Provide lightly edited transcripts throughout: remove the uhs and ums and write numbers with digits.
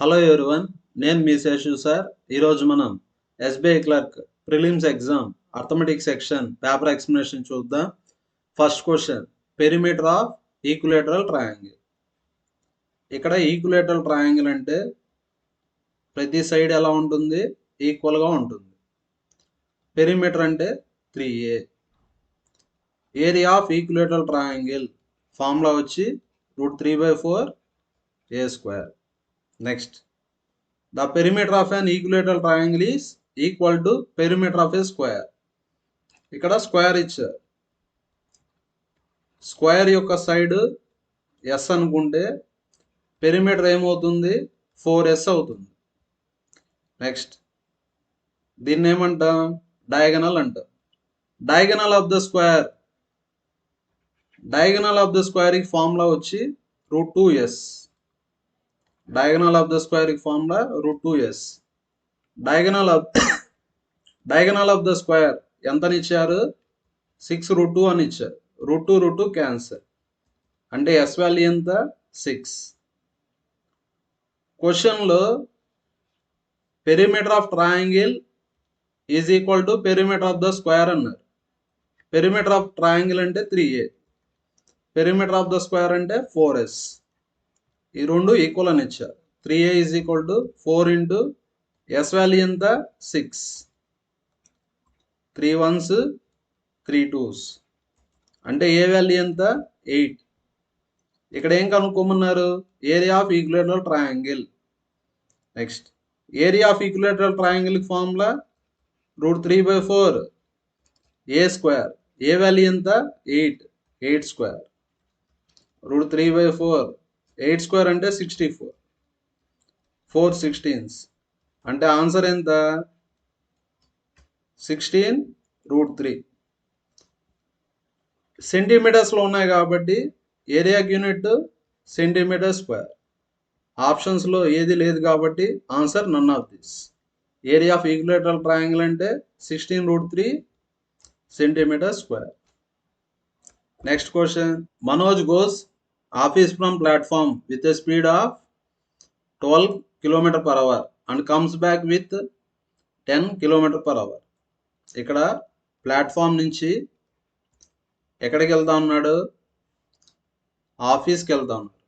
Hello everyone, నేను మీ Seshu sir. ఈరోజు మనం SBI clerk prelims exam arithmetic section paper explanation చూద్దాం. First question, perimeter of equilateral triangle. ఇక్కడ equilateral triangle అంటే ప్రతి సైడ్ ఎలా ఉంటుంది, ఈక్వల్గా ఉంటుంది. పెరిమీటర్ అంటే 3a. Area of equilateral triangle formula వచ్చి √3/4a². Next, the perimeter of an equilateral triangle is equal to perimeter of a square. ఇక్కడ స్క్వేర్ ఇచ్చారు. స్క్వేర్ యొక్క సైడ్ ఎస్ అనుకుంటే పెరిమీటర్ ఏమవుతుంది, 4s అవుతుంది. నెక్స్ట్, దీన్ని ఏమంటాం, డయాగనల్ అంటాం. Diagonal of the square, diagonal of the square కి ఫార్ములా వచ్చి √2s. Diagonal of the square కి formula √2s. Diagonal of the square ఎంతని ఇచ్చారు, 6√2 అని ఇచ్చారు. √2 క్యాన్సర్ అంటే ఎస్ వాల్యూ ఎంత, 6. క్వశ్చన్లో perimeter of triangle is equal to perimeter of the square అన్నారు. పెరిమీటర్ ఆఫ్ ట్రయాంగిల్ అంటే 3a, perimeter of the square అంటే 4s. ఈ రెండు ఈక్వల్ అని ఇచ్చారు. 3a is equal to 4 into S value ఎంత, 6. 3 1s 3 2s అంటే ఏ వాల్యూ ఎంత, 8. ఇక్కడ ఏం కనుక్కోమన్నారు, area of equilateral triangle. Next, area of equilateral triangle formula √3/4a². A value ఎంత, 8. 8² √3/4 8² అంటే 64. 4 16s అంటే ఆన్సర్ ఎంత, 16√3. సెంటీమీటర్స్లో ఉన్నాయి కాబట్టి ఏరియాకి యూనిట్ సెంటీమీటర్ స్క్వేర్. ఆప్షన్స్లో ఏది లేదు కాబట్టి answer none of this. Area of equilateral triangle అంటే 16√3 centimetre square. Next question, Manoj goes office from platform with a speed of 12 km/h and comes back with 10 km/h. ఇక్కడ ప్లాట్ఫామ్ నుంచి ఎక్కడికి వెళ్తా ఉన్నాడు, ఆఫీస్కి వెళ్తా ఉన్నాడు.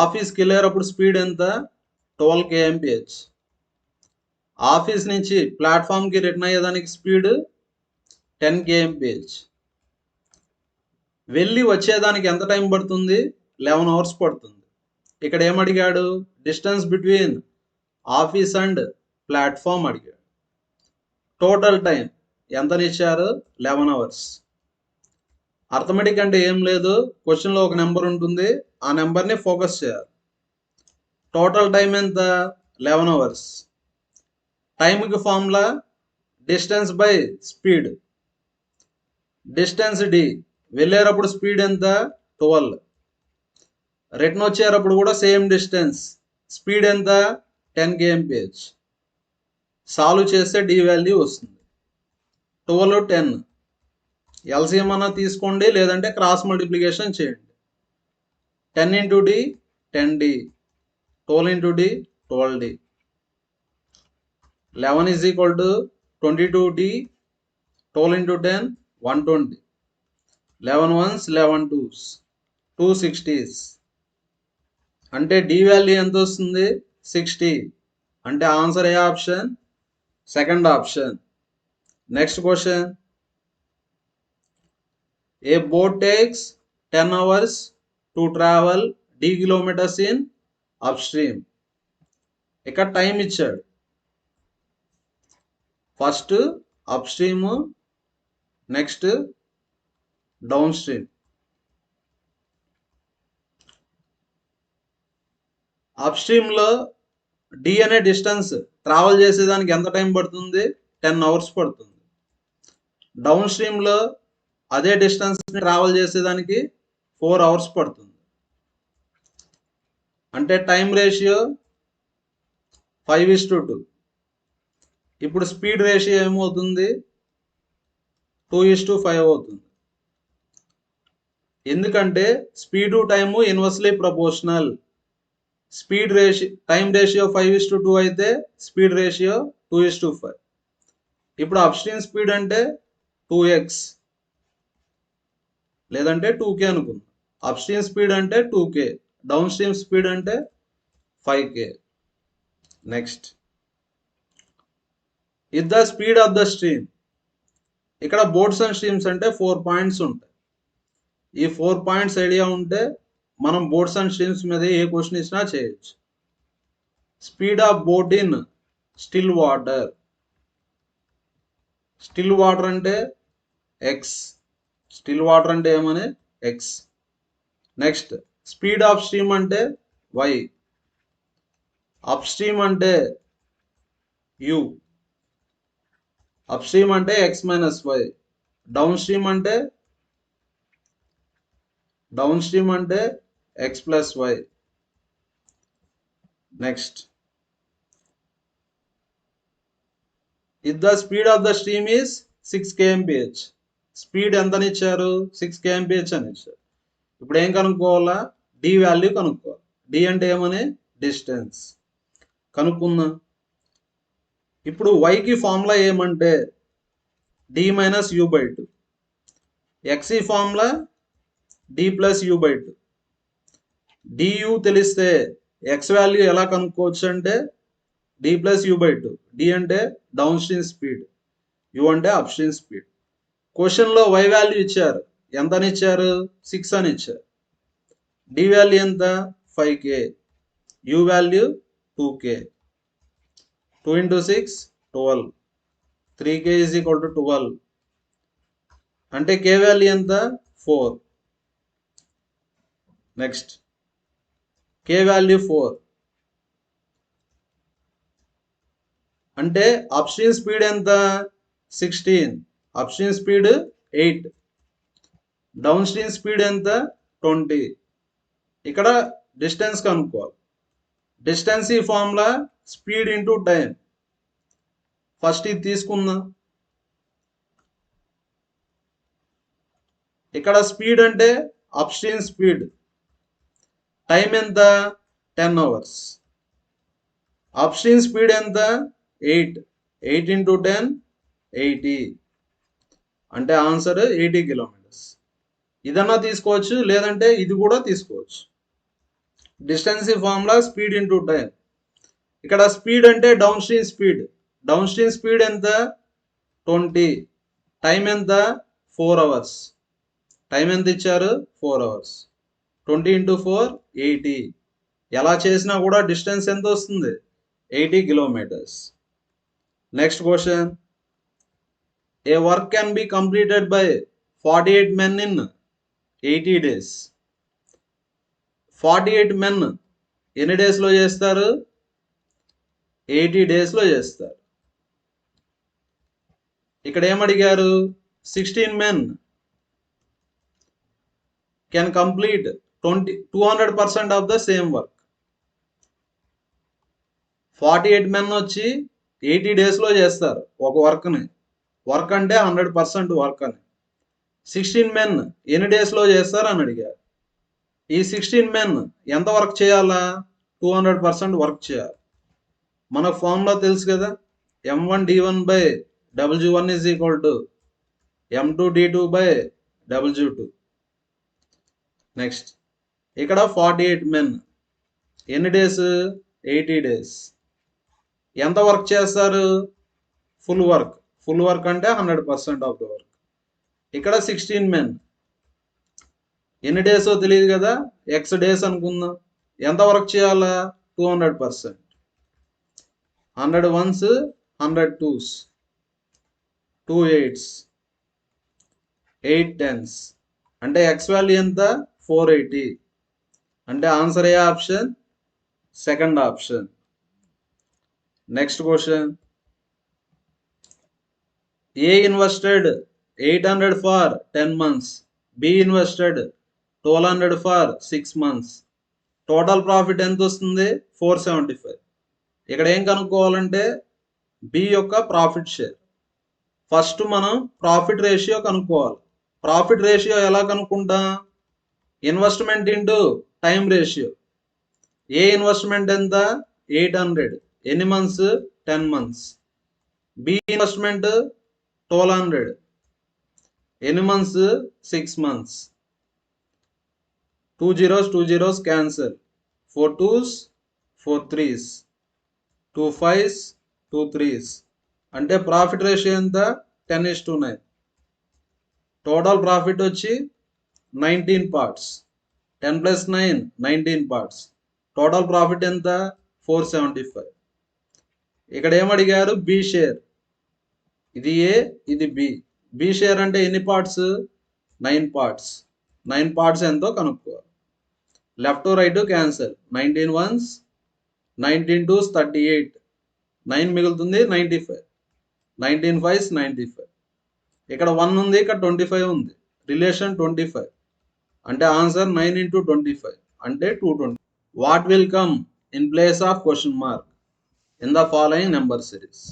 ఆఫీస్కి వెళ్ళేటప్పుడు స్పీడ్ ఎంత, 12 kmph. ఆఫీస్ నుంచి ప్లాట్ఫామ్కి రిటర్న్ అయ్యేదానికి స్పీడ్ 10 kmph. వెళ్ళి వచ్చేదానికి ఎంత టైం పడుతుంది, 11 hours పడుతుంది. ఇక్కడ ఏమడిగాడు, distance between office and platform అడిగాడు. టోటల్ టైం ఎంతనిచ్చారు, 11 hours. అర్థమెటిక్ అంటే ఏం లేదు, క్వశ్చన్లో ఒక నెంబర్ ఉంటుంది, ఆ నెంబర్ని ఫోకస్ చేయాలి. టోటల్ టైం ఎంత, 11 hours. టైంకి formula distance by speed. Distance d, వెళ్ళేటప్పుడు స్పీడ్ ఎంత, 12. రిటర్న్ వచ్చేటప్పుడు కూడా సేమ్ డిస్టెన్స్, స్పీడ్ ఎంత, 10 kmph. సాల్వ్ చేస్తే d వాల్యూ వస్తుంది, 12 10. ఎల్సిఎం అన్న తీసుకోండి, లేదంటే క్రాస్ మల్టిప్లికేషన్ చేయండి. 10 into d 10d, 12 into d 12d. 11 is equal to 22d, 12 into 10 120. 11 1s 11 2s 260s అంటే d వాల్యూ ఎంత వస్తుంది, 60. అంటే answer A option, second option. Next question, a boat takes 10 hours to travel d kilometers in upstream. ఇక్కడ time ఇచ్చాడు. First upstream, next downstream. అప్ స్ట్రీమ్లో D అనే distance travel చేసేదానికి ఎంత టైం పడుతుంది, 10 hours పడుతుంది. డౌన్ స్ట్రీమ్లో అదే డిస్టెన్స్ ట్రావెల్ చేసేదానికి 4 hours పడుతుంది. అంటే టైం రేషియో 5:2. ఇప్పుడు స్పీడ్ రేషియో ఏమవుతుంది, 2:5 అవుతుంది. ఎందుకంటే speed time inversely proportional. Speed ratio time ratio 5:2 అయితే స్పీడ్ రేషియో 2:5. ఇప్పుడు అప్స్ట్రీమ్ స్పీడ్ అంటే 2x లేదంటే 2k అనుకుందాం. అప్స్ట్రీమ్ స్పీడ్ అంటే 2k, డౌన్ స్ట్రీమ్ స్పీడ్ అంటే 5k. Next, if the speed of the stream, ఇక్కడ బోట్స్ అండ్ స్ట్రీమ్స్ అంటే 4 points ఉంటాయి. ఈ 4 పాయింట్స్ ఐడియా ఉంటే మనం బోట్స్ అండ్ స్ట్రీమ్స్ మీద ఏ క్వశ్చన్ ఇచ్చినా చేయొచ్చు. Speed of boat in still water. Still water అంటే ఎక్స్. స్టిల్ వాటర్ అంటే ఏమని X. Next, speed of stream అంటే వై. అప్ స్ట్రీమ్ అంటే యు. అప్ స్ట్రీమ్ అంటే X minus Y. Downstream అంటే X plus Y. Next, if the speed of the stream is 6 kmph. Speed ఎంతని ఇచ్చారు? 6 kmph అని ఇచ్చారు. ఇప్పుడు ఏం కనుక్కోవాలా? డి వాల్యూ కనుక్కోవాలి. డి అంటే ఏమని? డిస్టెన్స్. కనుక్కుందాం. ఇప్పుడు వైకి ఫార్ములా ఏమంటే D minus U by 2. X formula D plus U by 2. D U తెలిస్తే ఎక్స్ వాల్యూ ఎలా కనుక్కోవచ్చు అంటే D plus U by 2. D అంటే డౌన్ స్ట్రీమ్ స్పీడ్, యూ అంటే అప్ స్ట్రీమ్ స్పీడ్. క్వశ్చన్లో వై వాల్యూ ఇచ్చారు. ఎంతని ఇచ్చారు? 6 అని ఇచ్చారు. డి వాల్యూ ఎంత? 5k. You value 2k. 2 into 6 12. 3k is equal to 12. అంటే k వాల్యూ ఎంత? 4. నెక్స్ట్, k వాల్యూ 4 అంటే అప్ స్ట్రీమ్ స్పీడ్ ఎంత? 16. Up stream speed 8. Down stream speed ఎంత? 20. ఇక్కడ డిస్టెన్స్ కనుక్కోవాలి. డిస్టెన్స్ ఈ formula speed into time. First ఇది తీసుకుందాం. ఇక్కడ స్పీడ్ అంటే అప్ స్ట్రీమ్ స్పీడ్. టైం ఎంత? 10 hours. అప్ స్ట్రీమ్ స్పీడ్ ఎంత? 8. 8 into 10 80. అంటే ఆన్సర్ 80 kilometers. ఇదన్నా తీసుకోవచ్చు, లేదంటే ఇది కూడా తీసుకోవచ్చు. Distance formula speed into time. ఇక్కడ స్పీడ్ అంటే downstream speed. Down stream speed ఎంత? 20. టైం ఎంత? 4 hours. టైం ఎంత ఇచ్చారు? 4 hours. 20 into 4 80. ఎలా చేసినా కూడా డిస్టెన్స్ ఎంత వస్తుంది? 80 kilometers. Next question, A work can be completed by 48 men in 80 days. 48 men ఎన్ని డేస్లో చేస్తారు? 80 daysలో చేస్తారు. ఇక్కడ ఏమడిగారు? 16 men can complete 200% of the same work. 48 men వచ్చి 80 daysలో చేస్తారు ఒక వర్క్ని. వర్క్ అంటే 100% వర్క్ అని. 16 men ఎన్ని డేస్లో చేస్తారు అని అడిగారు. ఈ 16 men ఎంత వర్క్ చేయాలా? 200% వర్క్ చేయాలి. మనకు ఫార్ములా తెలుసు కదా, M1D1/W1 is equal to M2D2/W2. Next, ఇక్కడ 48 men ఎన్ని డేస్? 80 days. ఎంత వర్క్ చేస్తారు? Full work. ఫుల్ వర్క్ అంటే 100% ఆఫ్ ద వర్క్. ఇక్కడ 16 men ఎన్ని డేసో తెలియదు కదా, ఎక్స్ డేస్ అనుకుందాం. ఎంత వర్క్ చేయాలా? 200%. 100 ones 100 twos, 2 8s, 8 10s. అంటే ఎక్స్ వాల్యూ ఎంత? 480. అంటే answer A option? Second option. Next question, A invested 800 for 10 months. B invested 1200 for 6 months. Total profit ఎంత వస్తుంది? 475. ఇక్కడ ఏం కనుక్కోవాలంటే బి యొక్క ప్రాఫిట్ షేర్. ఫస్ట్ మనం ప్రాఫిట్ రేషియో కనుక్కోవాలి. ప్రాఫిట్ రేషియో ఎలా కనుక్కుంటాం? Investment into time ratio. A investment ఎంత 800, ఎన్ని మంత్స్ 10 మంత్స్. బి ఇన్వెస్ట్మెంట్ 1200, ఎన్ని months 6 months. 2 zeros 2 zeros cancel, 4 2s 4 3s, 2 5s 2 3s. అంటే ప్రాఫిట్ రేషియో ఎంత 10:9. టోటల్ ప్రాఫిట్ వచ్చి 19 పార్ట్స్. 10 + 9 19 పార్ట్స్. టోటల్ ప్రాఫిట్ ఎంత 475. ఇక్కడ ఏమడిగారు బి షేర్. ఇది ఏ, ఇది బి. బి షేర్ అంటే ఎన్ని పార్ట్స్ 9 పార్ట్స్. 9 పార్ట్స్ ఎంతో కనుక్కోవాలి. Left right cancel, 19 1s 19 2s 38, 9 మిగులుతుంది 95, 19 5s 95. ఇక్కడ 1 ఉంది, ఇక్కడ 25 ఉంది. రిలేషన్ 25 అంటే ఆన్సర్ 9 × 25 అంటే 220. What will come in place of question mark in the following number series.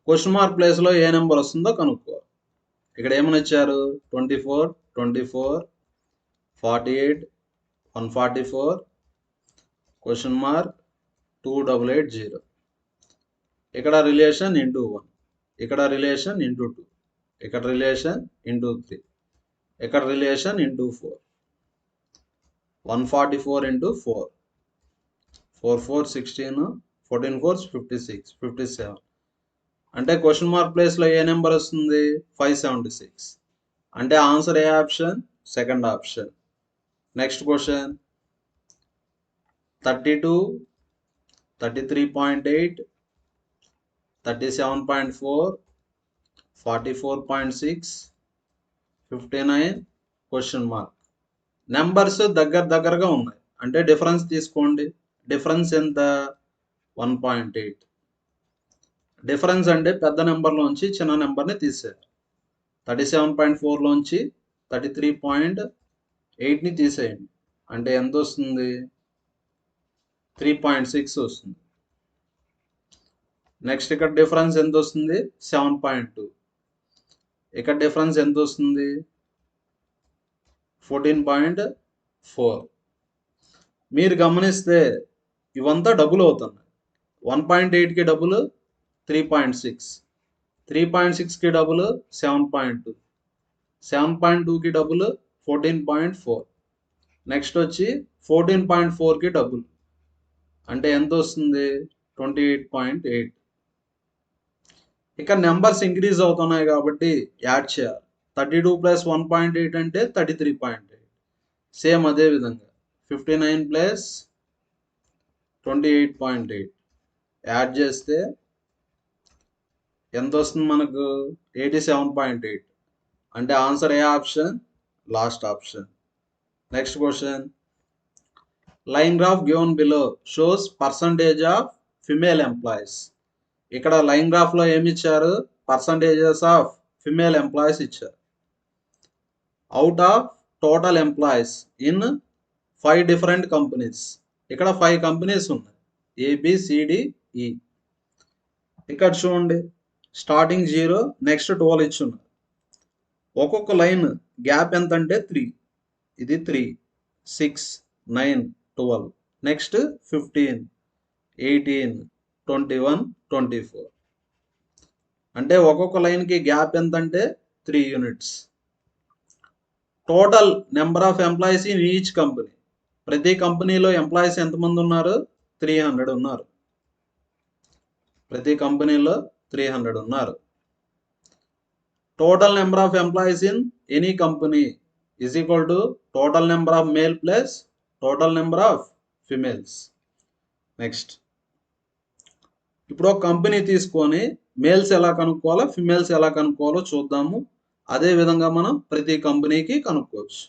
Question mark ప్లేస్లో ఏ నెంబర్ వస్తుందో కనుక్కోవాలి. ఇక్కడ ఏమని ఇచ్చారు 24 24 48 144 క్వశ్చన్ మార్క్ 2880. ఇక్కడ రిలేషన్ ఇంటూ 1, ఇక్కడ రిలేషన్ ఇంటూ 2, ఇక్కడ రిలేషన్ ఇంటూ 3, ఇక్కడ రిలేషన్ ఇంటూ 4. 144 ఇంటూ 4, 4 4 16, 14 4 56 57. అంటే క్వశ్చన్ మార్క్ ప్లేస్లో ఏ నెంబర్ వస్తుంది 576. అంటే ఆన్సర్ ఏ option second option. Next question 32 33.8 37.4 44.6 59 question mark. Numbers దగ్గరగా ఉన్నాయి అంటే డిఫరెన్స్ తీసుకోండి. డిఫరెన్స్ ఎంత 1.8. డిఫరెన్స్ అంటే పెద్ద నెంబర్లోంచి చిన్న నెంబర్ని తీసేయాలి. 37.4లోంచి 33.8ని తీసేయండి. అంటే ఎంత వస్తుంది 3.6 వస్తుంది. నెక్స్ట్ ఇక్కడ డిఫరెన్స్ ఎంత వస్తుంది 7.2. ఇక్కడ డిఫరెన్స్ ఎంత వస్తుంది 14.4. మీరు గమనిస్తే ఇవంతా డబుల్ అవుతున్నాయి. 1.8కి డబుల్ 3.6, 3.6కి డబుల్ 7.2, 7.2కి డబుల్ 14.4. నెక్స్ట్ వచ్చి 14.4కి డబుల్ అంటే ఎంత వస్తుంది 28.8. ఇక్కడ నెంబర్స్ ఇంక్రీజ్ అవుతున్నాయి కాబట్టి యాడ్ చేయాలి. 32 + 1.8 అంటే 33.8. సేమ్ అదే విధంగా 59 + 28.8 యాడ్ చేస్తే ఎంత వస్తుంది మనకు 87.8. అంటే answer A option last option. Next question line graph given below shows percentage of female employees. ఇక్కడ లైన్ గ్రాఫ్లో ఏమి ఇచ్చారు పర్సంటేజెస్ ఆఫ్ ఫిమేల్ ఎంప్లాయీస్ ఇచ్చారు. Out of total employees in 5 different companies. ఇక్కడ 5 కంపెనీస్ ఉన్నాయి ABCDE. ఇక్కడ చూడండి స్టార్టింగ్ 0 నెక్స్ట్ 12 ఇచ్చున్నారు. ఒక్కొక్క లైన్ గ్యాప్ ఎంత అంటే 3. ఇది 3 6 9 12 నెక్స్ట్ 15 18 21 24. అంటే ఒక్కొక్క లైన్కి గ్యాప్ ఎంత అంటే 3 units. Total number of employees in each company. ప్రతి కంపెనీలో ఎంప్లాయీస్ ఎంతమంది ఉన్నారు 300 ఉన్నారు. ప్రతి కంపెనీలో 300 ఉన్నారు. Total number of employees in any company is equal to total number of male plus total number of females. Next ఇప్పుడు ఒక కంపెనీ తీసుకొని మేల్స్ ఎలా కనుక్కోవాలో ఫిమేల్స్ ఎలా కనుక్కోవాలో చూద్దాము. అదే విధంగా మనం ప్రతి కంపెనీకి కనుక్కోవచ్చు.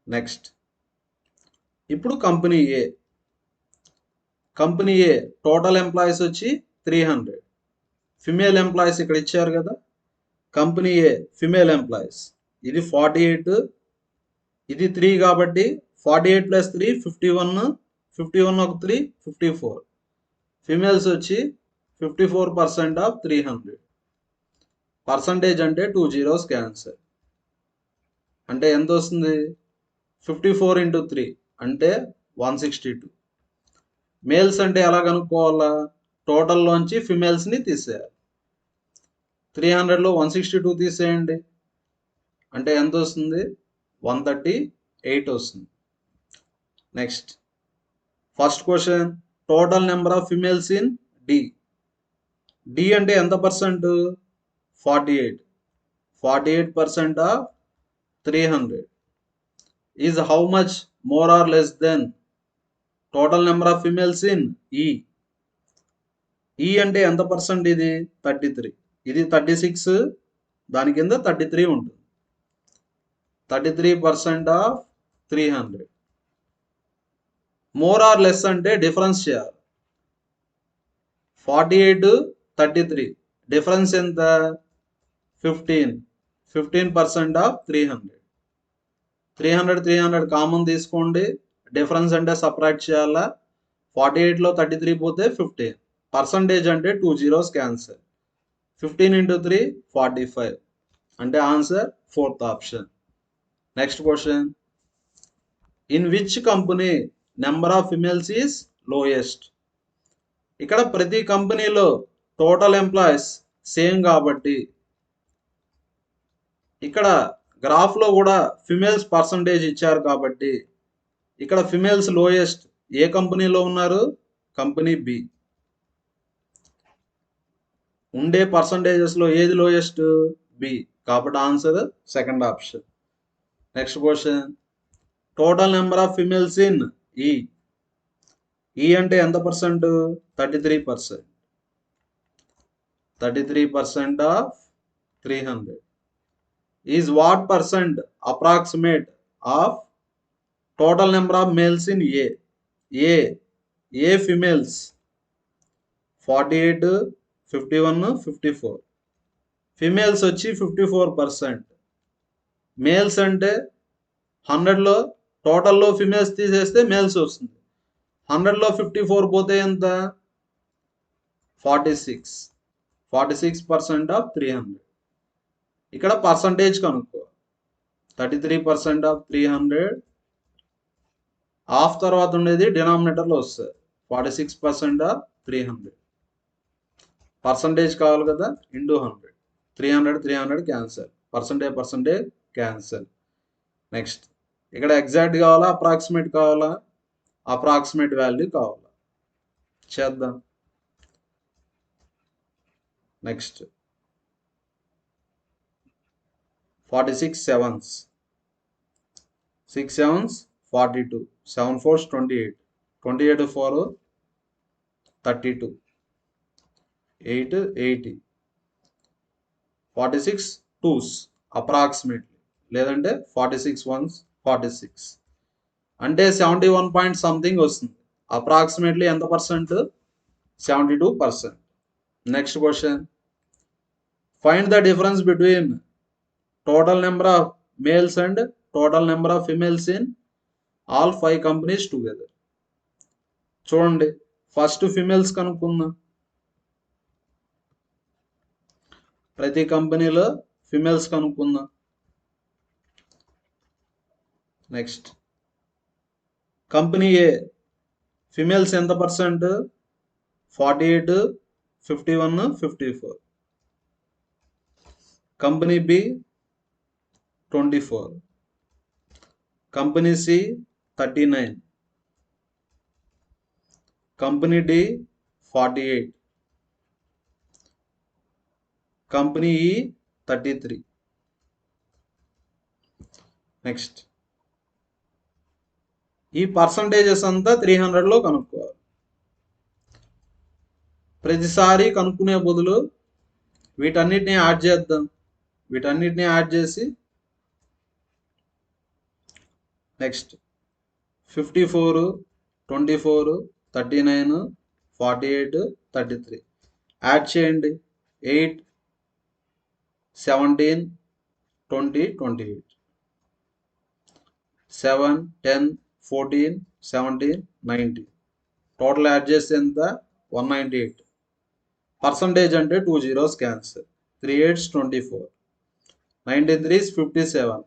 నెక్స్ట్ ఇప్పుడు company A. Company a total employees వచ్చి 300. ఫిమేల్ ఎంప్లాయీస్ ఇక్కడ ఇచ్చారు కదా. కంపెనీ ఏ ఫిమేల్ ఎంప్లాయీస్ ఇది 48, ఇది 3 కాబట్టి 48 + 3 51, 51 ఒక 3 54. ఫిమేల్స్ వచ్చి 54% ఆఫ్ 300. పర్సంటేజ్ అంటే 2 zeros క్యాన్సర్. అంటే ఎంత వస్తుంది 54 × 3 అంటే 162. మేల్స్ అంటే ఎలా కనుక్కోవాలా? టోటల్లోంచి ఫిమేల్స్ని తీసేయాలి. 300లో 162 తీసేయండి అంటే ఎంత వస్తుంది? 138 వస్తుంది. Next first question, total number of females in D. D అంటే ఎంత percent? 48. 48% of 300 is how much more or less than total number of females in E. E అంటే ఎంత పర్సెంట్? ఇది 33. ఇది 36, దాని కింద 33 ఉంటుంది. 33% ఆఫ్ 300. మోర్ ఆర్ లెస్ అంటే డిఫరెన్స్ చేయాలి. 48, 33 డిఫరెన్స్ ఎంత? 15. 15% ఆఫ్ 300. 300 కామన్ తీసుకోండి. డిఫరెన్స్ అంటే సపరేట్ చేయాలా? 48లో 33 పోతే 15. పర్సంటేజ్ అంటే 2 zeros క్యాన్సల్. 15 into 3 45 అంటే answer 4th option. Next question, in which company number of females is lowest. ఇక్కడ ప్రతి కంపెనీలో టోటల్ ఎంప్లాయీస్ సేమ్ కాబట్టి ఇక్కడ గ్రాఫ్లో కూడా ఫిమేల్స్ పర్సంటేజ్ ఇచ్చారు కాబట్టి ఇక్కడ ఫిమేల్స్ లోయెస్ట్ ఏ కంపెనీలో ఉన్నారు? Company B. ఉండే పర్సంటేజెస్లో ఏది లోయెస్ట్? బి. కాబట్టి answer second option. Next question, total number of females in E. E అంటే ఎంత percent? 33%. 33% of 300 is what percent approximate of total number of males in A. A females 48, 51, 54. Females వచ్చి 54%. Males అంటే 100లో టోటల్లో females తీసేస్తే males వస్తుంది. 100లో 54 పోతే ఎంత? 46. 46% of 300. ఇక్కడ percentage కనుక్కో. 33% ఆఫ్ 300 ఆఫ్ తర్వాత ఉండేది డినామినేటర్లో వస్తుంది. 46% ఆఫ్ 300. పర్సంటేజ్ కావాలి కదా, into 100. 300 cancel. Percentage cancel. Next ఇక్కడ ఎగ్జాక్ట్ కావాలా అప్రాక్సిమేట్ కావాలా? అప్రాక్సిమేట్ వాల్యూ కావాలా? చేద్దాం. Next 46 sevens. 6 sevens 42. 7 fours 28. 28 4 32. 8 80. 46 twos approximately, లేదంటే 46 ones 46 అంటే 71 పాయింట్ సంథింగ్ వస్తుంది. అప్రాక్సిమేట్లీ ఎంత percent? 72%. Next question, find the difference between total number of males and total number of females in all 5 companies together. చూడండి, first females కనుక్కుందాం. ప్రతి కంపెనీలో females కనుక్కుందాం. Next company A females ఎంత percent? 48, 51, 54. Company B 24. Company C 39. Company D 48. Company E 33. Next ఈ percentages అంతా 300లో కనుక్కోవాలి. ప్రతిసారి కనుక్కునే బదులు వీటన్నిటిని యాడ్ చేద్దాం. వీటన్నిటిని యాడ్ చేసి నెక్స్ట్ 54, 24, 39, 48, 33 యాడ్ చేయండి. 8, 17, 20, 28. 7, 10, 14, 17, 19. టోటల్ యాడ్ చేస్తే ఎంత? 198. పర్సంటేజ్ అంటే 2 zeros cancel. 3 8s 24. 19 3s 57,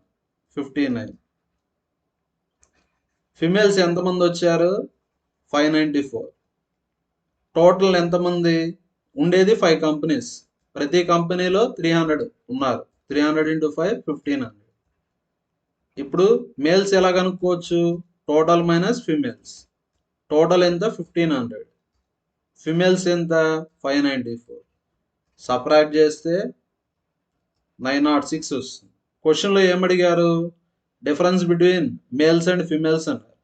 59. Females ఎంతమంది వచ్చారు? 594. టోటల్ ఎంతమంది ఉండేది 5 కంపెనీస్, ప్రతి కంపెనీలో 300 ఉన్నారు. 300 × 5 1500. ఇప్పుడు మేల్స్ ఎలా కనుక్కోవచ్చు? Total minus females. టోటల్ ఎంత? 1500. ఫిమేల్స్ ఎంత? 594. సపరేట్ చేస్తే 906 వస్తుంది. క్వశ్చన్లో ఏమడిగారు? Difference between males and females అన్నారు.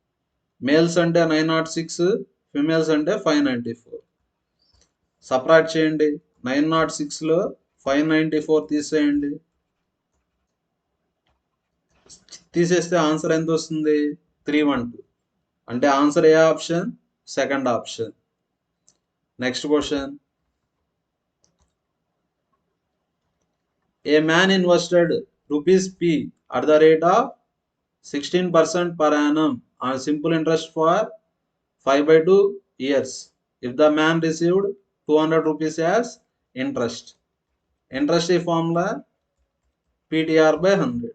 మేల్స్ అంటే 906, ఫిమేల్స్ అంటే 594. సపరేట్ చేయండి. 906లో 594 తీసేయండి. తీసేస్తే ఆన్సర్ ఎంత వస్తుంది? 312. అంటే answer A option? Second option. Next question. A man invested rupees P at the rate of 16% per annum on simple interest for 5/2 years if the man received 200 rupees as interest. Interest ఈ formula PTR/100.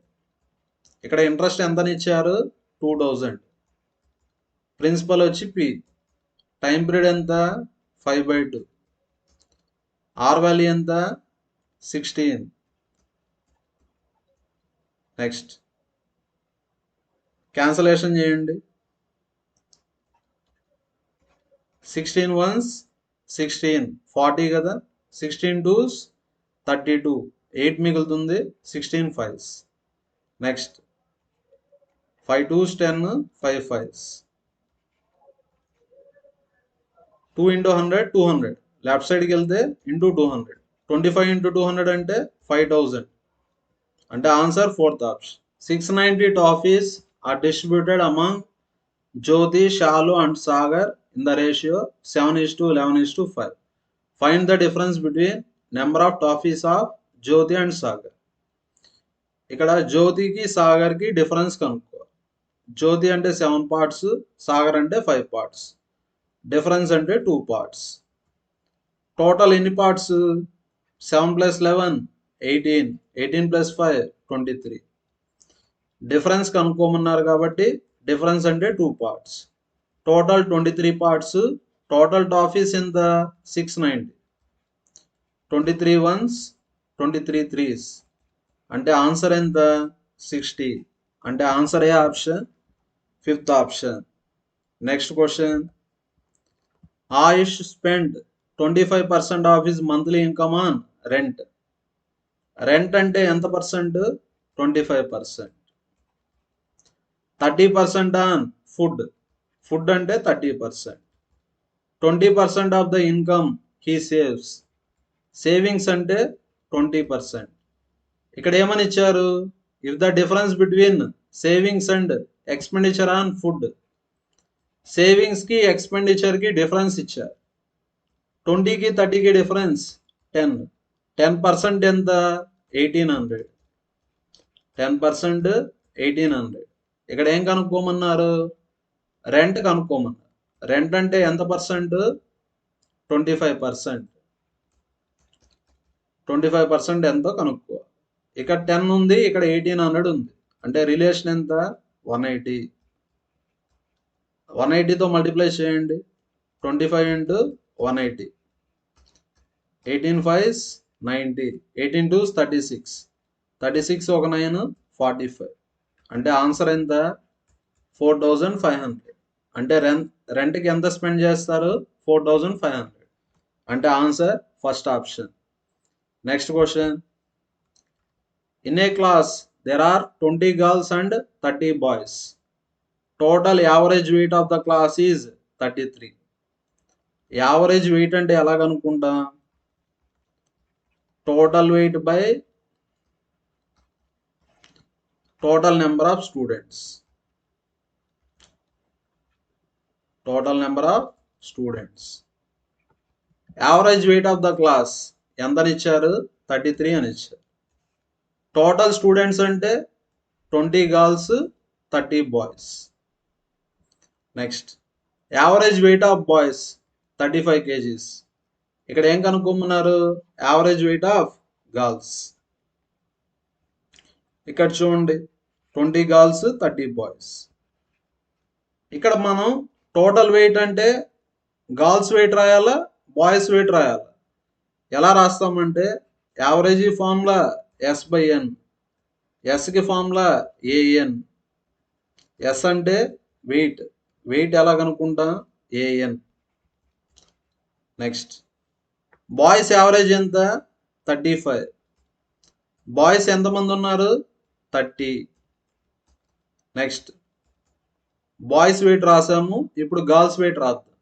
ఇక్కడ interest ఎంతని ఇచ్చారు? 2000. Principal వచ్చి P. Time period ఎంత? 5/2. Are value ఎంత? 16. Next cancellation చేయండి. 16 ones 16, 40 కదా. 16 2s 32, 8 మిగులుతుంది. 16 5s. Next 5 2s 10, 5 5s. 2 × 100 200. Left సైడ్కి వెళ్తే ఇంటూ 200. 25 × 200 అంటే 5000. అంటే answer fourth option. 690 toffees are distributed among Jyoti, Shalu and Sagar in the ratio 7:11:5. Find the difference between number of toffees of Jyoti and Sagar. ఇక్కడ జ్యోతికి సాగర్కి difference కనుక్కో. జ్యోతి అంటే 7 parts, Sagar అంటే 5 parts. Difference అంటే 2 parts. టోటల్ ఎన్ని parts? 7 + 11 18, 18 + 5 23. Difference కనుక్కోమన్నారు కాబట్టి difference అంటే 2 parts. Total 23 parts. Total toffees ఎంత? 690. 23 ones 23 3s. అంటే ఆన్సర్ ఎంత? 60. అంటే answer A option? Fifth option. Next question. Ayush spend 25% of his monthly income on rent. Rent అంటే ఎంత పర్సెంట్? 25%. 30% on food. ఫుడ్ అంటే 30%. 20% of the income he saves. Savings అంటే 20%. ఇక్కడ ఏమని ఇచ్చారు? If the difference between savings and expenditure on food. సేవింగ్స్కి ఎక్స్పెండిచర్కి difference ఇచ్చారు. 20కి 30కి డిఫరెన్స్ 10. 10% ఎంత? 1800. 10% 1800. ఇక్కడ ఏం కనుక్కోమన్నారు? రెంట్ కనుక్కోమన్నారు. రెంట్ అంటే ఎంత పర్సెంట్? 25%. 25% ఎంతో కనుక్కో. ఇక్కడ 10 ఉంది, ఇక్కడ 1800 ఉంది. అంటే రిలేషన్ ఎంత? 180. 180తో మల్టిప్లై చేయండి. 25 × 180. 18 5s 90. 18 2s 36. 36 ఒక 9 45. అంటే ఆన్సర్ ఎంత? 4500. అంటే రెంట్కి ఎంత స్పెండ్ చేస్తారు? 4500. అంటే answer first option. Next question. In a class there are 20 girls and 30 boys. Total average weight of the class is 33. Average weight అంటే ఎలా కనుక్కుంటా? Total weight by total number of students. Total number of students. Average weight of the class ఎంతని ఇచ్చారు? 33 అని ఇచ్చారు. Total students అంటే 20 girls 30 boys. Next average weight of boys 35 kgs. ఇక్కడ ఏం కనుక్కోమన్నారు? Average weight of girls. ఇక్కడ చూడండి 20 గర్ల్స్ 30 బాయ్స్. ఇక్కడ మనం టోటల్ వెయిట్ అంటే గర్ల్స్ వెయిట్ రాయాలా, బాయ్స్ వెయిట్ రాయాలా? ఎలా రాస్తామంటే యావరేజ్ ఫార్ములా S/N, ఎస్కి ఫార్ములా AN. ఎస్ అంటే వెయిట్, వెయిట్ ఎలా కనుక్కుంటాం? AN. నెక్స్ట్ బాయ్స్ యావరేజ్ ఎంత? 35. బాయ్స్ ఎంతమంది ఉన్నారు? 30. నెక్స్ట్ బాయ్స్ వెయిట్ రాసాము, ఇప్పుడు గర్ల్స్ వెయిట్ రాద్దాం.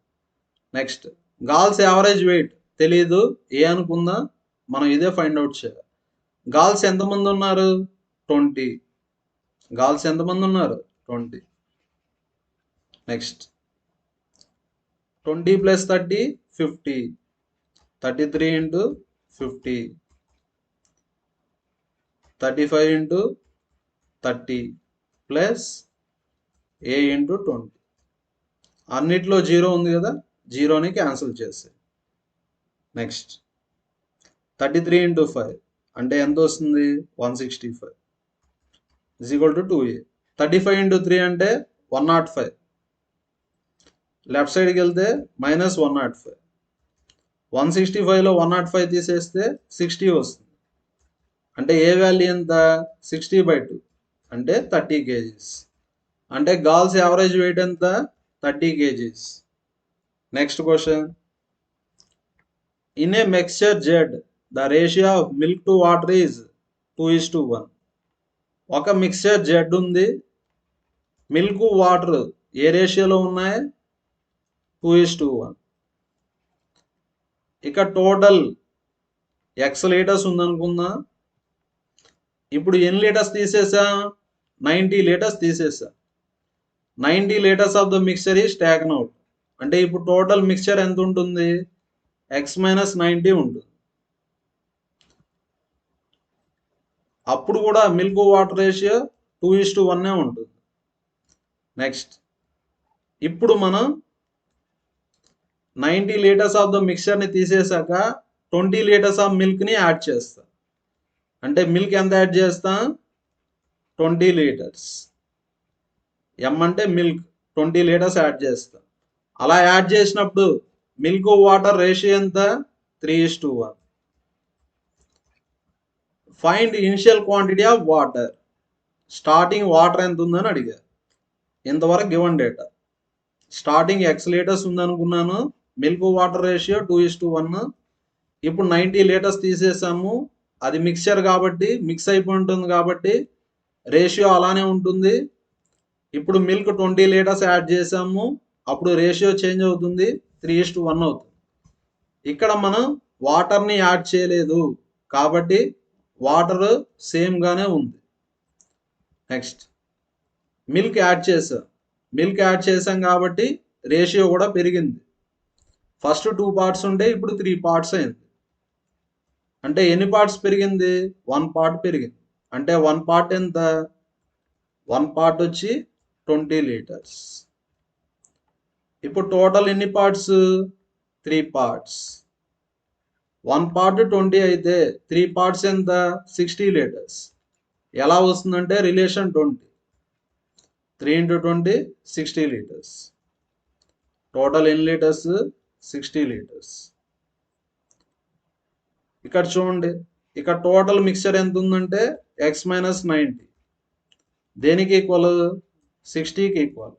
నెక్స్ట్ గర్ల్స్ యావరేజ్ వెయిట్ తెలీదు, ఏ అనుకుందాం, మనం ఇదే ఫైండ్ అవుట్ చేయాలి. గర్ల్స్ ఎంతమంది ఉన్నారు? 20. గర్ల్స్ ఎంతమంది ఉన్నారు? 20. నెక్స్ట్ 20 + 30 50. 33 × 50. 35 × 30 plus A × 20. అన్నిట్లో 0 ఉంది కదా, 0ని క్యాన్సిల్ చేసి. నెక్స్ట్ 33 × 5 అంటే ఎంత వస్తుంది? 165 = 2A. 35 × 3 అంటే 105. లెఫ్ట్ సైడ్కి వెళ్తే -105. 165లో 105 తీసేస్తే 60 వస్తుంది. అంటే ఏ వాల్యూ ఎంత? 60/2 అంటే 30 kgs. అంటే గర్ల్స్ యావరేజ్ వెయిట్ ఎంత? 30 kgs. Next question. In a mixture Z, the ratio of milk to water is 2:1. ఒక మిక్స్చర్ Z ఉంది, మిల్క్ వాటర్ ఏ రేషియోలో ఉన్నాయి? 2:1. ఇక టోటల్ X లీటర్స్ ఉందనుకుందాం. ఇప్పుడు ఎన్ని లీటర్స్ తీసేసా? 90 లీటర్స్ తీసేసా. 90 litres of the mixture is taken out. అంటే ఇప్పుడు టోటల్ మిక్చర్ ఎంత ఉంటుంది? X - 90 ఉంటుంది. అప్పుడు కూడా మిల్క్ వాటర్ రేషియో 2:1 ఉంటుంది. నెక్స్ట్ ఇప్పుడు మనం 90 లీటర్స్ ఆఫ్ ద మిక్చర్ని తీసేసాక 20 లీటర్స్ ఆఫ్ మిల్క్ని యాడ్ చేస్తాం. అంటే మిల్క్ ఎంత యాడ్ చేస్తాం? 20 లీటర్స్. M అంటే మిల్క్, 20 లీటర్స్ యాడ్ చేస్తాం. అలా యాడ్ చేసినప్పుడు మిల్క్ వాటర్ రేషియో ఎంత? 3:1. Find initial quantity of water. Starting water ఎంత ఉందని అడిగారు. ఇంతవరకు given data. Starting X litres ఉందనుకున్నాను, మిల్క్ వాటర్ రేషియో 2:1. ఇప్పుడు 90 లీటర్స్ తీసేసాము, అది మిక్చర్ కాబట్టి మిక్స్ అయిపోయి ఉంటుంది కాబట్టి రేషియో అలానే ఉంటుంది. ఇప్పుడు మిల్క్ 20 లీటర్స్ యాడ్ చేసాము, అప్పుడు రేషియో చేంజ్ అవుతుంది, 3:1 అవుతుంది. ఇక్కడ మనం వాటర్ని యాడ్ చేయలేదు కాబట్టి వాటర్ సేమ్గానే ఉంది. నెక్స్ట్ మిల్క్ యాడ్ చేసాం, మిల్క్ యాడ్ చేసాం కాబట్టి రేషియో కూడా పెరిగింది. ఫస్ట్ 2 పార్ట్స్ ఉంటే ఇప్పుడు 3 పార్ట్స్ అయింది. అంటే ఎన్ని పార్ట్స్ పెరిగింది? 1 పార్ట్ పెరిగింది. అంటే 1 పార్ట్ ఎంత? 1 పార్ట్ వచ్చి 20 లీటర్స్. ఇప్పుడు టోటల్ ఎన్ని పార్ట్స్? 3 పార్ట్స్. 1 పార్ట్ 20 అయితే 3 పార్ట్స్ ఎంత? 60 లీటర్స్. ఎలా వస్తుందంటే రిలేషన్ 20. 3 × 20 60 లీటర్స్. టోటల్ ఎన్ని లీటర్స్? 60 లీటర్స్. ఇక్కడ చూడండి, ఇక్కడ టోటల్ మిక్చర్ ఎంత ఉందంటే X - 90. దేనికి ఈక్వల్? 60కి ఈక్వల్.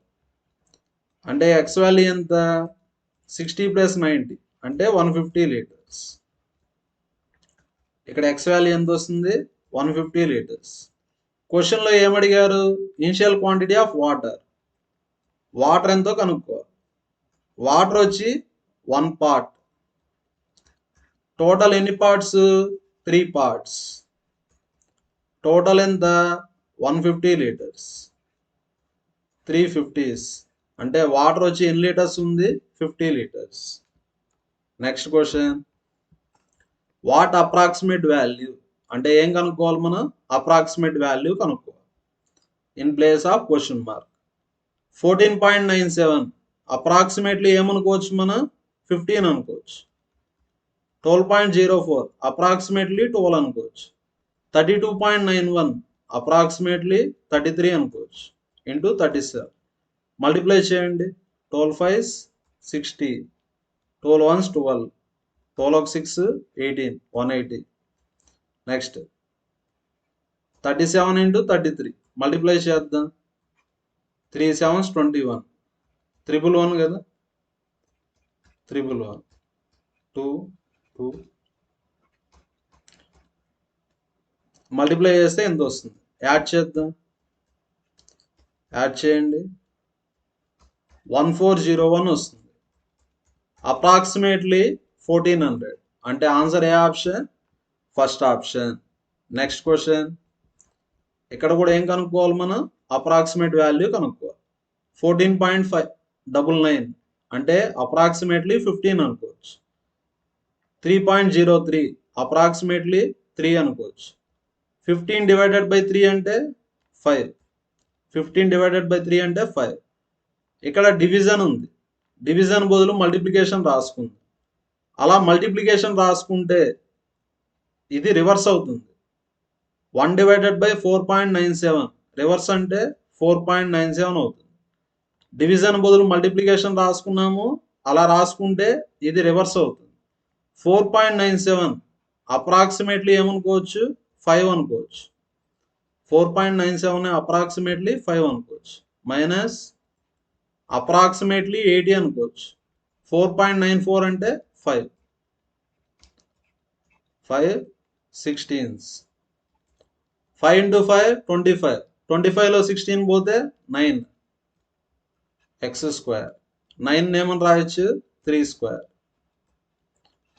అంటే X వాల్యూ ఎంత? 60 + 90 అంటే 150 లీటర్స్. ఇక్కడ X వాల్యూ ఎంత వస్తుంది? 150 లీటర్స్. క్వశ్చన్లో ఏమడిగారు? Initial quantity of water. Water ఎంతో కనుక్కో. వాటర్ వచ్చి 1 పార్ట్. టోటల్ ఎన్ని పార్ట్స్? 3 పార్ట్స్. టోటల్ ఎంత? 150 లీటర్స్. 350s అంటే వాటర్ వచ్చి ఎన్ని లీటర్స్ ఉంది? 50 litres. Next question. What approximate value అంటే ఏం కనుక్కోవాలి మనం? అప్రాక్సిమేట్ వాల్యూ కనుక్కోవాలి. In place of question mark. 14.97 approximately ఏమనుకోవచ్చు మనం? 15 అనుకోవచ్చు. 12.04 అప్రాక్సిమేట్లీ 12 అనుకోవచ్చు. 32.91 అప్రాక్సిమేట్లీ 33 అనుకోవచ్చు. ఇంటూ 37 మల్టిప్లై చేయండి. 12 5 60 12 ones 12, 12 6 18, 180. నెక్స్ట్ 37 into 33 మల్టిప్లై చేద్దాం. 3 7s 21, 111 కదా, 111 2 2 మల్టిప్లై చేస్తే ఎంత వస్తుంది? యాడ్ చేద్దాం. యాడ్ చేయండి. 1401 వస్తుంది. అప్రాక్సిమేట్లీ 1400 అంటే ఆన్సర్ ఏ option? First option. Next question. ఇక్కడ కూడా ఏం కనుక్కోవాలి మనం? అప్రాక్సిమేట్ వాల్యూ కనుక్కోవాలి. 14.599 అంటే అప్రాక్సిమేట్లీ 15 అనుకోవచ్చు. 3.03 అప్రాక్సిమేట్లీ 3 అనుకోవచ్చు. 15 divided by 3 అంటే 5. 15 divided by 3 అంటే 5. ఇక్కడ డివిజన్ ఉంది. డివిజన్ బదులు మల్టిప్లికేషన్ రాసుకుంది. అలా మల్టిప్లికేషన్ రాసుకుంటే ఇది రివర్స్ అవుతుంది. 1 divided by 4.97 రివర్స్ అంటే 4.97 అవుతుంది. డివిజన్ బదులు మల్టిప్లికేషన్ రాసుకున్నాము, అలా రాసుకుంటే ఇది రివర్స్ అవుతుంది. 4.97 అప్రాక్సిమేట్లీ ఏమనుకోవచ్చు? 5 అనుకోవచ్చు. 4.97 అప్రాక్సిమేట్లీ 5 అనుకోవచ్చు. మైనస్ అప్రాక్సిమేట్లీ 80 అనుకోవచ్చు. 4.94 అంటే 5 16s. 5 into 5 25. 25లో 16 పోతే 9 x స్క్వేర్. 9 ఏమని రాయొచ్చు? 3 స్క్వేర్.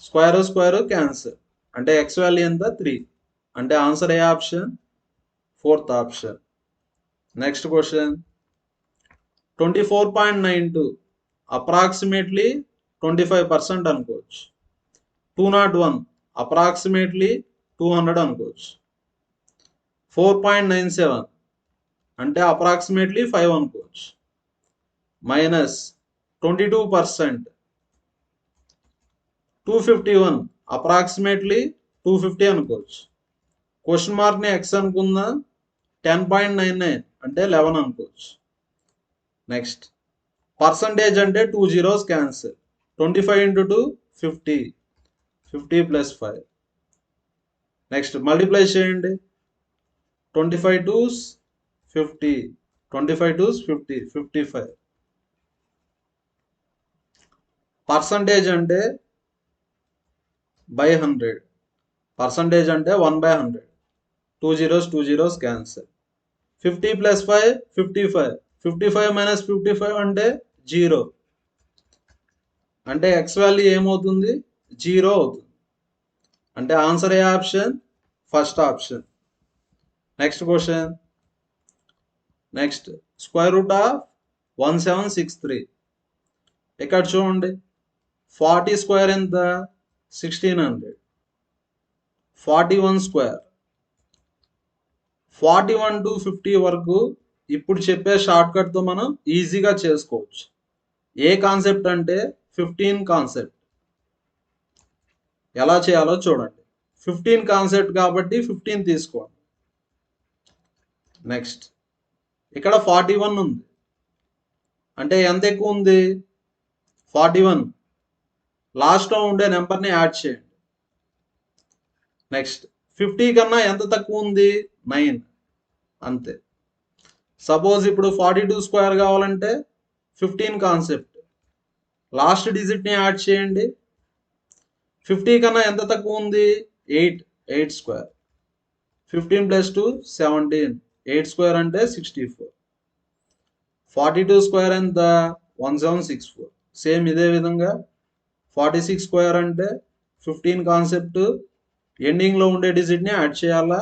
స్క్వేర్ క్యాన్సర్ అంటే x వాల్యూ ఎంత? 3 అంటే ఆన్సర్ ఏ option? Fourth option. Next question. 24.92 approximately 25% అనుకోవచ్చు. 201 అప్రాక్సిమేట్లీ 200 అనుకోవచ్చు. 4.97 అంటే అప్రాక్సిమేట్లీ 5 అనుకోవచ్చు. మైనస్ 22%. 251 అప్రాక్సిమేట్లీ 250 అనుకోవచ్చు. Question మార్క్ని X అనుకుందా. 10.99 అంటే 11 అనుకోవచ్చు. నెక్స్ట్ పర్సంటేజ్ అంటే 2 zeros cancel. 25 into 2 50. 50 plus 5. Next multiply చేయండి. 25 2s 50. 25 2s 50. 55. పర్సంటేజ్ అంటే బై 100. పర్సంటేజ్ అంటే 1/100. 2 zeros క్యాన్సిల్. 50 plus 5 55. 55 minus 55 అంటే 0. అంటే x వాల్యూ ఏమవుతుంది? 0 అవుతుంది. అంటే answer A option? First option. Next question. Next square root of 1763. ఇక్కడ చూడండి. 40 స్క్వేర్ ఎంత? 1600. 41 స్క్వేర్. 41 to 50 వరకు ఇప్పుడు చెప్పే షార్ట్ కట్తో మనం ఈజీగా చేసుకోవచ్చు. ఏ కాన్సెప్ట్ అంటే 15 కాన్సెప్ట్. ఎలా చేయాలో చూడండి. 15 కాన్సెప్ట్ కాబట్టి 15 తీసుకోండి. నెక్స్ట్ ఇక్కడ 41 ఉంది అంటే ఎంత ఎక్కువ ఉంది? 41. లాస్ట్లో ఉండే నెంబర్ని యాడ్ చేయండి. నెక్స్ట్ 50 కన్నా ఎంత తక్కువ ఉంది? 9. అంతే. సపోజ్ ఇప్పుడు 42 స్క్వేర్ కావాలంటే 15 కాన్సెప్ట్. లాస్ట్ డిజిట్ని యాడ్ చేయండి. 50 కన్నా ఎంత తక్కువ ఉంది? 8 స్క్వేర్. 15 plus 2 17. 8 స్క్వేర్ అంటే 64. 42 స్క్వేర్ ఎంత? 1764. సేమ్ ఇదే విధంగా 46 స్క్వేర్ అంటే 15 కాన్సెప్ట్. ఎండింగ్లో ఉండే డిజిట్ని యాడ్ చేయాలా.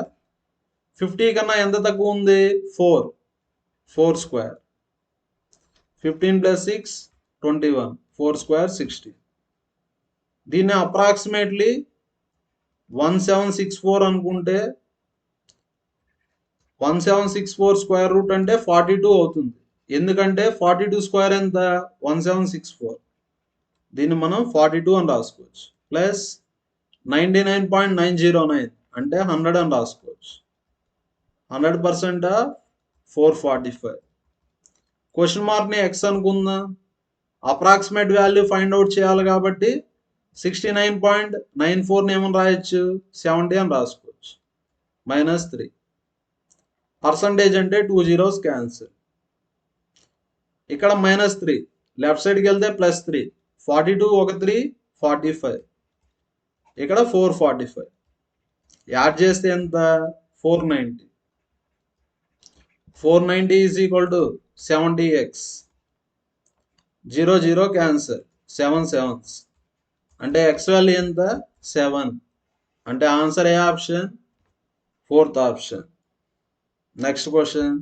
50 కన్నా ఎంత తక్కువ ఉంది? 4 స్క్వేర్. 15 plus 6 21. 4 స్క్వేర్ 60. దీన్ని అప్రాక్సిమేట్లీ 1764 అనుకుంటే 1764 స్క్వేర్ రూట్ అంటే 42 అవుతుంది. ఎందుకంటే 42 స్క్వేర్ ఎంత? 1764. దీన్ని మనం 42 అని రాసుకోవచ్చు. ప్లస్ 99.909 అంటే 100 అని రాసుకోవచ్చు. 100% 445. క్వశ్చన్ మార్క్ని ఎక్స్ అనుకుందాం. అప్రాక్సిమేట్ వాల్యూ ఫైండ్ అవుట్ చేయాలి కాబట్టి 69.94 ఏమని రాయొచ్చు 70 అని రాసుకోవచ్చు -3 పర్సంటేజ్ అంటే 2 zeros క్యాన్సిల్ ఇక్కడ -3 లెఫ్ట్ సైడ్కి వెళ్తే +3 42 ఒక 3 45 ఇక్కడ 445 యాడ్ చేస్తే ఎంత 490 is equal to 70x 0 0 cancel 7 sevens అంటే x వాల్యూ ఎంత 7 అంటే answer A option 4th option next question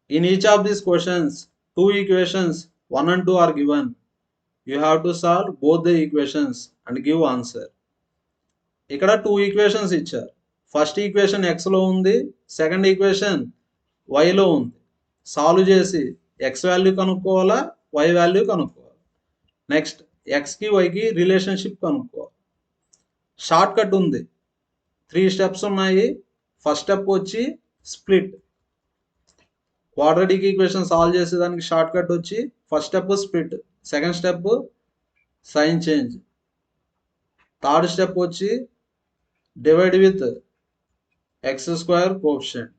in each of these questions 2 equations 1 and 2 are given you have to solve both the equations and give answer ఇక్కడ 2 equations ఇచ్చారు first equation x లో ఉంది second equation y లో ఉంది solve చేసి x value కనుక్కోవాలా y value కనుక్కోవాలి next x కి y కి రిలేషన్షిప్ కనుక్కోవాలి షార్ట్ కట్ ఉంది 3 స్టెప్స్ ఉన్నాయి ఫస్ట్ స్టెప్ వచ్చి స్ప్లిట్ క్వాడ్రాటిక్ ఈక్వేషన్ సాల్వ్ చేసేదానికి షార్ట్ కట్ వచ్చి first step split second step sign change third step వచ్చి డివైడ్ విత్ x² కోఎఫిషియంట్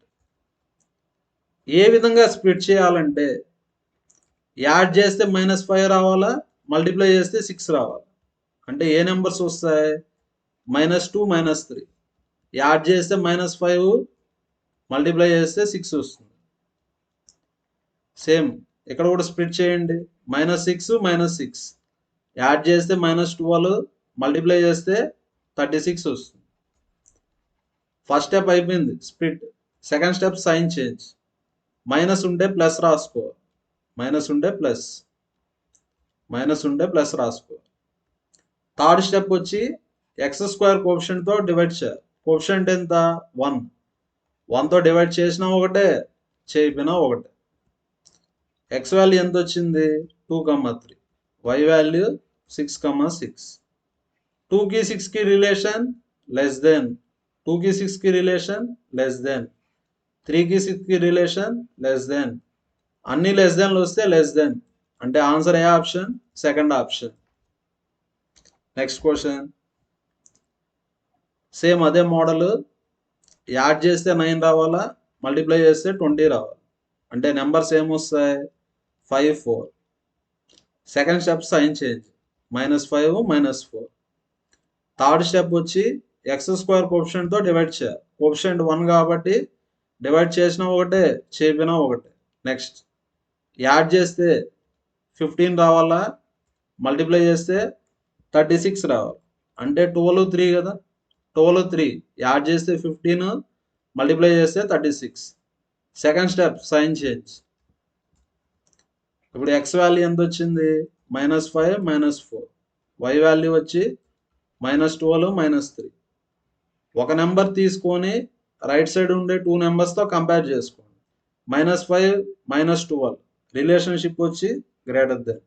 ఏ విధంగా స్ప్లిట్ చేయాలంటే యాడ్ చేస్తే -5 రావాలా మల్టిప్లై చేస్తే 6 రావాలి అంటే ఏ నెంబర్స్ వస్తాయి -2 -3 యాడ్ చేస్తే -5 మల్టిప్లై చేస్తే 6 వస్తుంది సేమ్ ఇక్కడ కూడా స్ప్లిట్ చేయండి -6 -6 యాడ్ చేస్తే -12 మల్టిప్లై చేస్తే 36 వస్తుంది ఫస్ట్ స్టెప్ అయిపోయింది split second step sign change minus ఉంటే ప్లస్ రాసుకో మైనస్ ఉంటే ప్లస్ రాసుకో థర్డ్ స్టెప్ వచ్చి x² కోఎఫిషియంట్తో డివైడ్ చేయాలి కోఎఫిషియంట్ ఎంత 1తో డివైడ్ చేసినా ఒకటే చేయకపోయినా ఒకటే x వాల్యూ ఎంత వచ్చింది 2,3 y వాల్యూ 6,6 2కి 6కి రిలేషన్ లెస్ దెన్ 2కి 6కి రిలేషన్ లెస్ దెన్ 3కి 6కి రిలేషన్ లెస్ దెన్ అన్ని లెస్ దెన్లు వస్తే లెస్ దెన్ అంటే ఆన్సర్ ఏ option second option next question same అదే మోడల్ యాడ్ చేస్తే 9 రావాలా మల్టిప్లై చేస్తే 20 రావాలి అంటే నెంబర్స్ ఏమొస్తాయి 5 4 second step sign change -5 -4 third step వచ్చి x² కోఎఫిషియంట్తో డివైడ్ చేయాలి కోఎఫిషియంట్ 1 కాబట్టి డివైడ్ చేసినా ఒకటే చేయకపోయినా ఒకటే నెక్స్ట్ యాడ్ చేస్తే 15 రావాలా మల్టిప్లై చేస్తే 36 రావాలి అంటే 12 3 కదా 12 3 యాడ్ చేస్తే 15 మల్టిప్లై చేస్తే 36 సెకండ్ స్టెప్ సైన్ చేంజ్ ఇప్పుడు x వాల్యూ ఎంత వచ్చింది -5 -4 y వాల్యూ వచ్చి -12 -3 ఒక నెంబర్ తీసుకొని రైట్ సైడ్ ఉండే 2 నెంబర్స్తో కంపేర్ చేసుకోండి -5 -12 రిలేషన్షిప్ వచ్చి గ్రేటర్ దెన్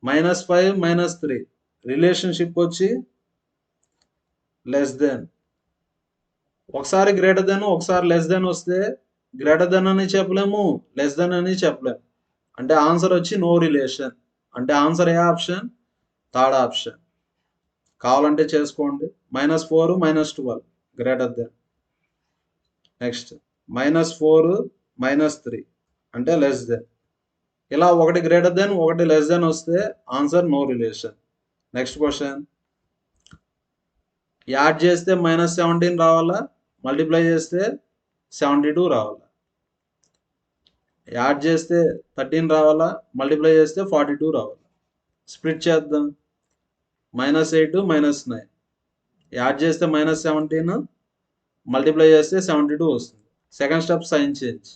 -5 -3 రిలేషన్షిప్ వచ్చి లెస్ దెన్ ఒకసారి గ్రేటర్ దెన్ ఒకసారి లెస్ దెన్ వస్తే గ్రేటర్ దెన్ అని చెప్పలేము లెస్ దెన్ అని చెప్పలేము అంటే ఆన్సర్ వచ్చి నో రిలేషన్ అంటే ఆన్సర్ ఏ ఆప్షన్ థర్డ్ ఆప్షన్ కావాలంటే చేసుకోండి -4 -12 గ్రేటర్ దెన్ నెక్స్ట్ -4 -3 అంటే లెస్ దెన్ ఇలా ఒకటి గ్రేటర్ దెన్ ఒకటి లెస్ దెన్ వస్తే answer no relation next question add చేస్తే -17 రావాలా మల్టిప్లై చేస్తే 72 రావాలా యాడ్ చేస్తే 13 రావాలా మల్టిప్లై చేస్తే 42 రావాలా స్ప్లిట్ చేద్దాం -8 -9 యాడ్ చేస్తే -17 మల్టిప్లై చేస్తే 72 వస్తుంది second step sign change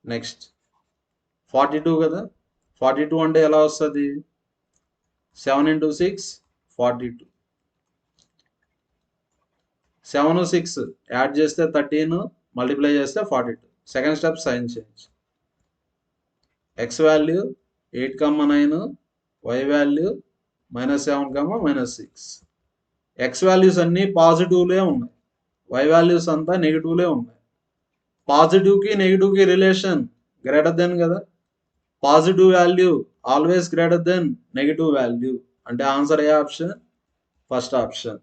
next 42 కదా 42 అంటే ఎలా వస్తుంది 7 × 6 42 7 6 యాడ్ చేస్తే 13 మల్టిప్లై చేస్తే 42 second step sign change x value 8,9 y value -7, -6 x values అన్నీ పాజిటివ్లే ఉన్నాయి y వాల్యూస్ అంతా నెగిటివ్లే ఉన్నాయి పాజిటివ్కి నెగిటివ్కి రిలేషన్ గ్రేటర్ దెన్ కదా positive value always greater than negative value అంటే ఆన్సర్ ఏ ఆప్షన్? First option.